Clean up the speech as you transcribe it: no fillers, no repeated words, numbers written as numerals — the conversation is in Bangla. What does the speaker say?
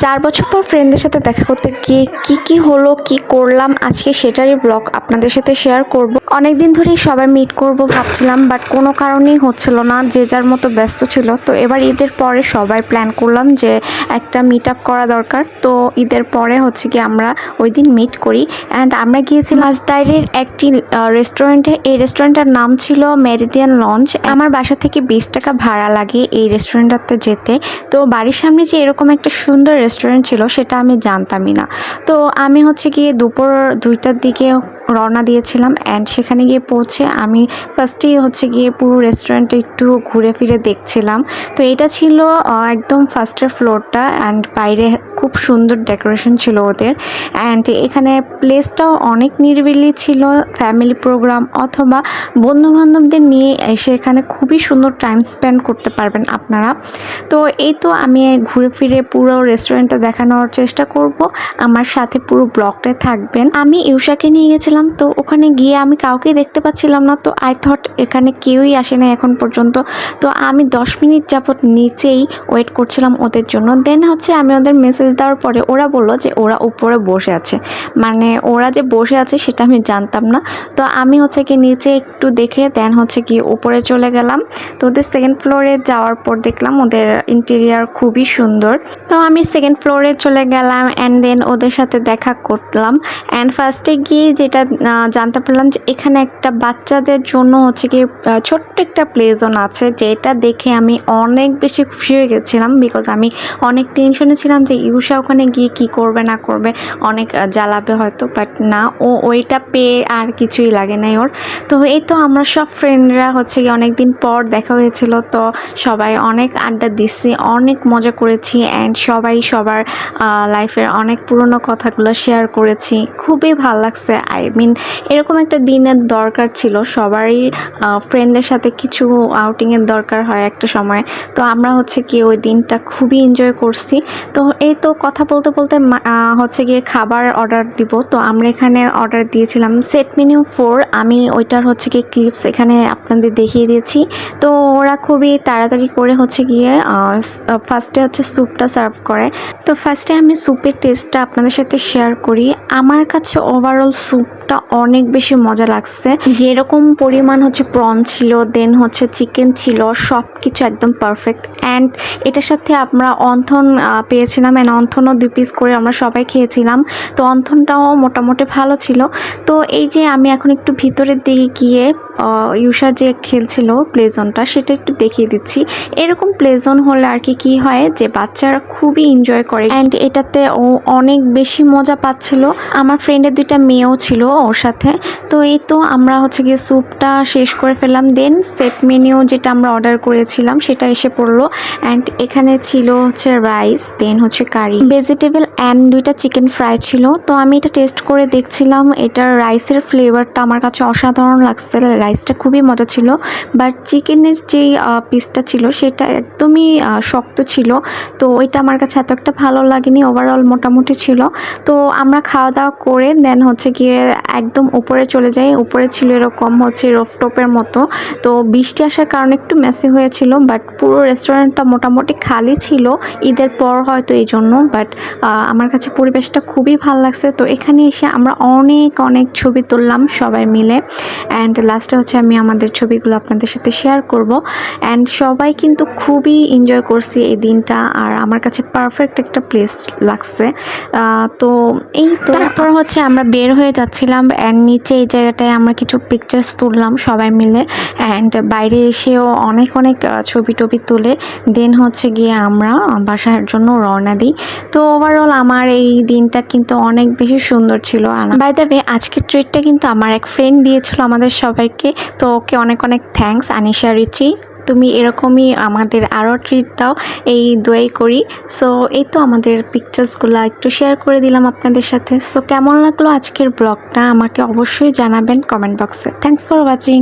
4 বছর পর ফ্রেন্ডদের সাথে দেখা করতে গিয়ে কি হলো, কি করলাম আজকে সেটারই ব্লগ আপনাদের সাথে শেয়ার করব। অনেকদিন ধরেই সবাই মিট করব ভাবছিলাম, বাট কোনো কারণেই হচ্ছিল না, যে যার মতো ব্যস্ত ছিল। তো এবার ঈদের পরে সবাই প্ল্যান করলাম যে একটা মিট আপ করা দরকার। তো ঈদের পরে হচ্ছে কি আমরা ওই দিন মিট করি। অ্যান্ড আমরা গিয়েছিলাম রাজদাইরের একটি রেস্টুরেন্টে। এই রেস্টুরেন্টের নাম ছিল মেরিডিয়ান লঞ্চ। আমার বাসা থেকে 20 টাকা ভাড়া লাগে এই রেস্টুরেন্টটাতে যেতে। তো বাড়ির সামনে যে এরকম একটা সুন্দর রেস্টুরেন্ট ছিল সেটা আমি জানতামই না। তো আমি হচ্ছে গিয়ে দুপুর 2টার দিকে রওনা দিয়েছিলাম। অ্যান্ড সেখানে গিয়ে পৌঁছে আমি ফার্স্টেই হচ্ছে গিয়ে পুরো রেস্টুরেন্টে একটু ঘুরে ফিরে দেখছিলাম। তো এটা ছিল একদম ফার্স্টের ফ্লোরটা। অ্যান্ড বাইরে খুব সুন্দর ডেকোরেশন ছিল ওদের। অ্যান্ড এখানে প্লেসটাও অনেক নিরিবিলি ছিল। ফ্যামিলি প্রোগ্রাম অথবা বন্ধুবান্ধবদের নিয়ে এসে এখানে খুবই সুন্দর টাইম স্পেন্ড করতে পারবেন আপনারা। তো এই তো আমি ঘুরে ফিরে পুরো রেস্টুরেন্টটা দেখানোর চেষ্টা করব। আমার সাথে পুরো ব্লগটায় থাকবেন। আমি ইউশাকে নিয়ে গেছিলাম, তো ওখানে গিয়ে আমি কাউকেই দেখতে পাচ্ছিলাম না। তো আই থট এখানে কেউই আসে না এখন পর্যন্ত। তো আমি 10 মিনিট যাবত নিচেই ওয়েট করছিলাম ওদের জন্য। দেন হচ্ছে আমি ওদের মেসেজ দেওয়ার পরে ওরা বললো যে ওরা উপরে বসে আছে। মানে ওরা যে বসে আছে সেটা আমি জানতাম না। তো আমি হচ্ছে কি নিচে একটু দেখে দেন হচ্ছে কি উপরে চলে গেলাম। তো ওদের সেকেন্ড ফ্লোরে যাওয়ার পর দেখলাম ওদের ইন্টেরিয়ার খুবই সুন্দর। তো আমি সেকেন্ড ফ্লোরে চলে গেলাম অ্যান্ড দেন ওদের সাথে দেখা করলাম। অ্যান্ড ফার্স্টে গিয়ে যেটা জানতে পারলাম যে এখানে একটা বাচ্চাদের জন্য হচ্ছে কি ছোট্ট একটা প্লে জোন আছে, যেটা দেখে আমি অনেক বেশি খুশি হয়ে গেছিলাম। বিকজ আমি অনেক টেনশনে ছিলাম যে ইউশা ওখানে গিয়ে কি করবে না করবে, অনেক জ্বালাবে হয়তো, বাট না, ও ওইটা পেয়ে আর কিছুই লাগে নাই ওর। তো এই তো আমরা সব ফ্রেন্ডরা হচ্ছে কি অনেকদিন পর দেখা হয়েছিল। তো সবাই অনেক আড্ডা দিচ্ছি, অনেক মজা করেছি। অ্যান্ড সবাই সবার লাইফের অনেক পুরনো কথাগুলো শেয়ার করেছি। খুবই ভালো লাগছে। আই মিন এরকম একটা দিনের দরকার ছিল সবারই। ফ্রেন্ডদের সাথে কিছু আউটিংয়ের দরকার হয় একটা সময়। তো আমরা হচ্ছে কি ওই দিনটা খুবই এনজয় করছি। তো এই তো কথা বলতে বলতে হচ্ছে গিয়ে খাবার অর্ডার দিব। তো আমরা এখানে অর্ডার দিয়েছিলাম সেট মেনু 4। আমি ওইটার হচ্ছে গিয়ে ক্লিপস এখানে আপনাদের দেখিয়ে দিয়েছি। তো ওরা খুবই তাড়াতাড়ি করে হচ্ছে গিয়ে ফার্স্টে হচ্ছে স্যুপটা সার্ভ করে। তো ফার্স্টে আমি স্যুপের টেস্টটা আপনাদের সাথে শেয়ার করি। আমার কাছে ওভারঅল স্যুপটা অনেক বেশি মজা লাগছে। যেরকম পরিমাণ হচ্ছে প্রন ছিল, দেন হচ্ছে চিকেন ছিল, সব কিছু একদম পারফেক্ট। অ্যান্ড এটার সাথে আমরা অন্থন পেয়েছিলাম। অ্যান্ড অন্থনও 2 পিস করে আমরা সবাই খেয়েছিলাম। তো অন্থনটাও মোটামুটি ভালো ছিল। তো এই যে আমি এখন একটু ভিতরের দিকে গিয়ে ইউশা যে খেলছিল প্লেজনটা সেটা একটু দেখিয়ে দিচ্ছি। এরকম প্লেজন হলে আর কি হয় যে বাচ্চারা খুবই এনজয় করে। অ্যান্ড এটাতে ও অনেক বেশি মজা পাচ্ছিল। আমার ফ্রেন্ডের 2টা মেয়েও ছিল ওর সাথে। তো এই তো আমরা হচ্ছে গিয়ে স্যুপটা শেষ করে ফেললাম। দেন সেট মেনিউ যেটা আমরা অর্ডার করেছিলাম সেটা এসে পড়লো। অ্যান্ড এখানে ছিল হচ্ছে রাইস, দেন হচ্ছে কারি, ভেজিটেবল অ্যান্ড 2টা চিকেন ফ্রাই ছিল। তো আমি এটা টেস্ট করে দেখছিলাম। এটার রাইসের ফ্লেভারটা আমার কাছে অসাধারণ লাগছে। রাইসটা খুবই মজা ছিল, বাট চিকেনের যেই পিসটা ছিল সেটা একদমই শক্ত ছিল। তো ওইটা আমার কাছে এত একটা ভালো লাগেনি। ওভারঅল মোটামুটি ছিল। তো আমরা খাওয়া দাওয়া করে দেন হচ্ছে গিয়ে একদম উপরে চলে যাই। উপরে ছিল এরকম হচ্ছে রোফটপের মতো। তো বৃষ্টি আসার কারণে একটু মেসি হয়েছিল, বাট পুরো রেস্টুরেন্টটা মোটামুটি খালি ছিল ঈদের পর হয়তো এই জন্য। বাট আমার কাছে পরিবেশটা খুবই ভালো লাগছে। তো এখানে এসে আমরা অনেক অনেক ছবি তুললাম সবাই মিলে। অ্যান্ড লাস্টে হচ্ছে আমি আমাদের ছবিগুলো আপনাদের সাথে শেয়ার করব। অ্যান্ড সবাই কিন্তু খুবই এনজয় করছি এই দিনটা। আর আমার কাছে পারফেক্ট একটা প্লেস লাগছে। তো এই তো তারপর হচ্ছে আমরা বের হয়ে যাচ্ছিলাম। অ্যান্ড নিচে এই জায়গাটায় আমরা কিছু পিকচার্স তুললাম সবাই মিলে। অ্যান্ড বাইরে এসেও অনেক অনেক ছবি টবি তুলে দেন হচ্ছে গিয়ে আমরা বাসার জন্য রওনা দিই। তো ওভারঅল আমার এই দিনটা কিন্তু অনেক বেশি সুন্দর ছিল। বাই দ্য ওয়ে আজকের ট্রিটটা কিন্তু আমার এক ফ্রেন্ড দিয়েছিল আমাদের সবাইকে। তো ওকে অনেক অনেক থ্যাঙ্কস আনিশা রিচি। তুমি এরকমই আমাদের আরও ট্রিট দাও, এই দোয়াই করি। সো এই তো আমাদের পিকচার্সগুলো একটু শেয়ার করে দিলাম আপনাদের সাথে। সো কেমন লাগলো আজকের ব্লগটা আমাকে অবশ্যই জানাবেন কমেন্ট বক্সে। Thanks for watching.